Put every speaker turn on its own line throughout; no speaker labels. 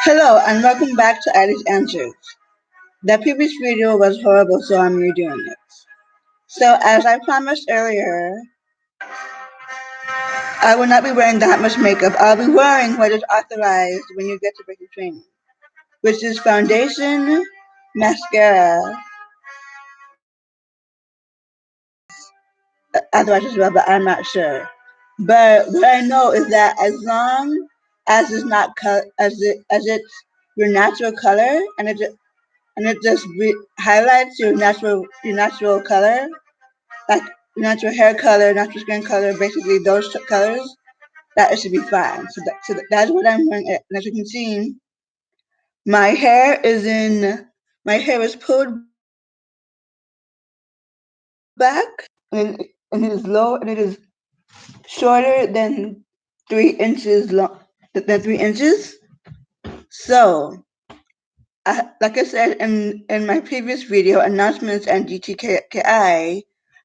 Hello and welcome back to Alice Answers. The previous video was horrible, so I'm redoing it. So as I promised earlier, I will not be wearing that much makeup. I'll be wearing what is authorized when you get to basic training, which is foundation, mascara, authorized as well, but I'm not sure. But what I know is that as long as it's not as it's your natural color and it just highlights your natural color, like natural hair color, natural skin color, basically those colors, that it should be fine. So that's what I'm wearing. And as you can see, my hair is pulled back, and it is low, and it is shorter than 3 inches long, than 3 inches. So, like I said in my previous video, announcements and DTKI,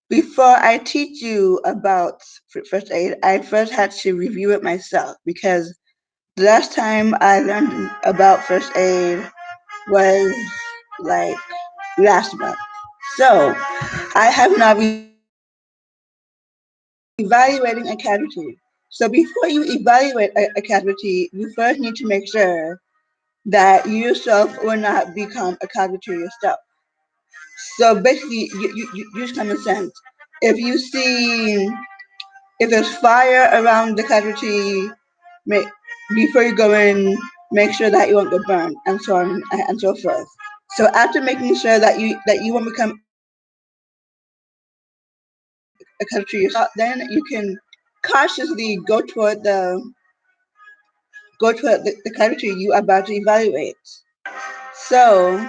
before I teach you about first aid, I first had to review it myself because the last time I learned about first aid was like last month. So I have now evaluating a cavity. So before you evaluate a cavity, you first need to make sure that you yourself will not become a cavity yourself. So basically, you use common sense. If you see if there's fire around the cavity, make, before you go in, make sure that you won't get burned, and so on and so forth. So after making sure that you won't become a cavity yourself, then you can cautiously go toward the cavity you are about to evaluate. So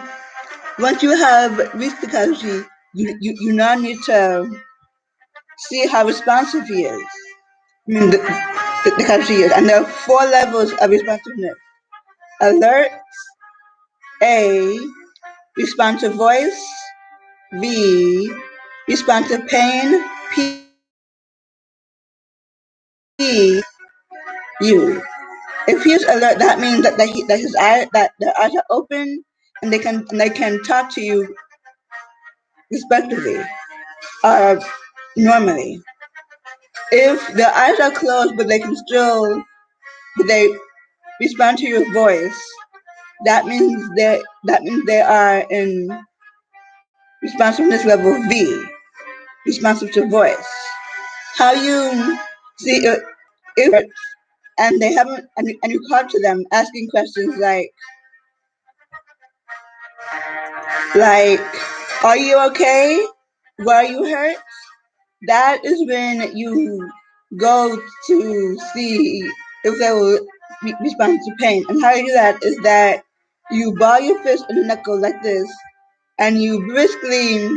once you have reached the cavity, you now need to see how responsive he is. I mean, the cavity is, and there are 4 levels of responsiveness: alert, A, responsive voice, V, responsive pain, P, U. If he's alert, that means that the eyes are open and they can talk to you respectively, normally. If the eyes are closed but but they respond to your voice, that means they are in responsiveness level V, responsive to voice. How you see if and they haven't and you call to them asking questions like are you okay? Why are you hurt? That is when you go to see if they will respond to pain. And how you do that is that you ball your fist in the knuckle like this, and you briskly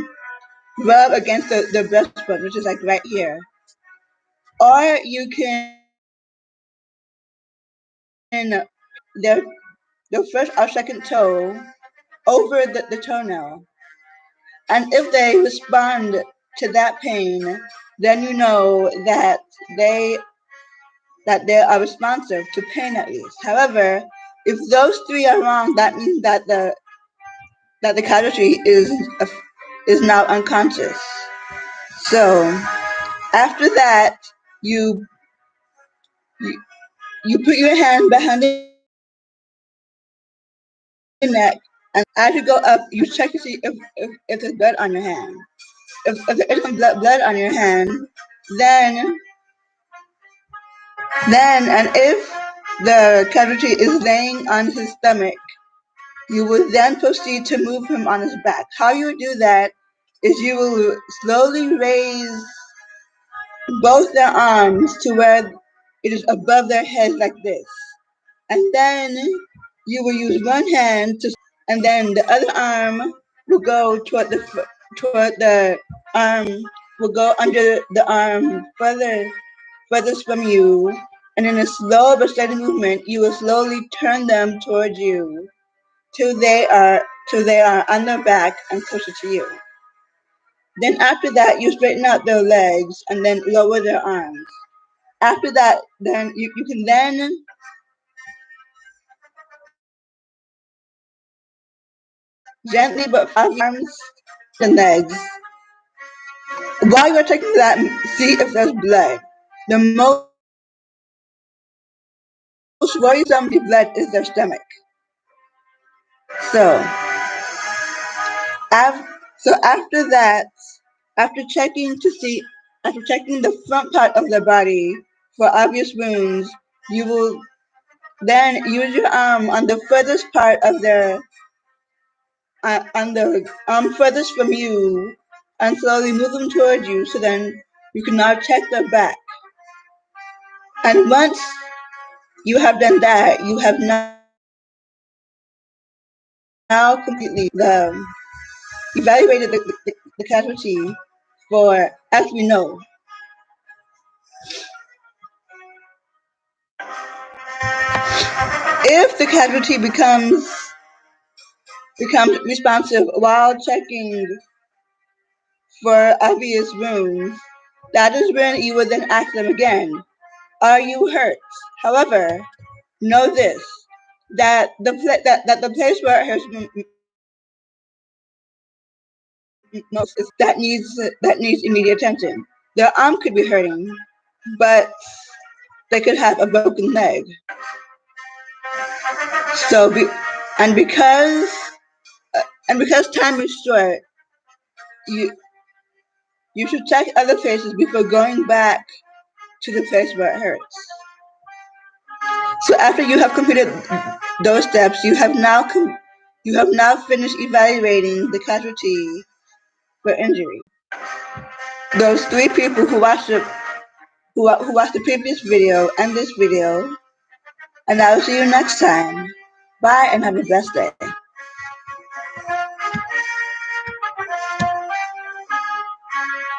rub against the breastbone, which is like right here. Or you can their the first or second toe over the toenail. And if they respond to that pain, then you know they they are responsive to pain at least. However, if those 3 are wrong, that means that the casualty is now unconscious. So after that, you you, you put your hand behind the neck, and as you go up, you check to see if there's blood on your hand. If there isn't blood on your hand, then and if the casualty is laying on his stomach, you will then proceed to move him on his back. How you do that is you will slowly raise both their arms to where it is above their head like this. And then you will use one hand and then the other arm will go toward the arm, will go under the arm furthest from you. And in a slow but steady movement, you will slowly turn them towards you till they are on their back and closer to you. Then after that, you straighten out their legs and then lower their arms. After that, then you can then gently but arms and legs. While you're taking that, see if there's blood. The most worrisome blood is their stomach. So, so after that, after checking to see, after checking the front part of the body for obvious wounds, you will then use your arm on the furthest part of their, on the arm furthest from you, and slowly move them towards you. So then you can now check their back. And once you have done that, you have now completely evaluated the casualty for, as we know, if the casualty becomes responsive while checking for obvious wounds, that is when you would then ask them again, are you hurt? However, know this, that the place where it hurts most is that needs immediate attention. Their arm could be hurting, but they could have a broken leg. So, and because time is short, you you should check other places before going back to the place where it hurts. So after you have completed those steps, you have now finished evaluating the casualty for injury. Those 3 people who watched who watched the previous video and this video, and I will see you next time. Bye and have a blessed day.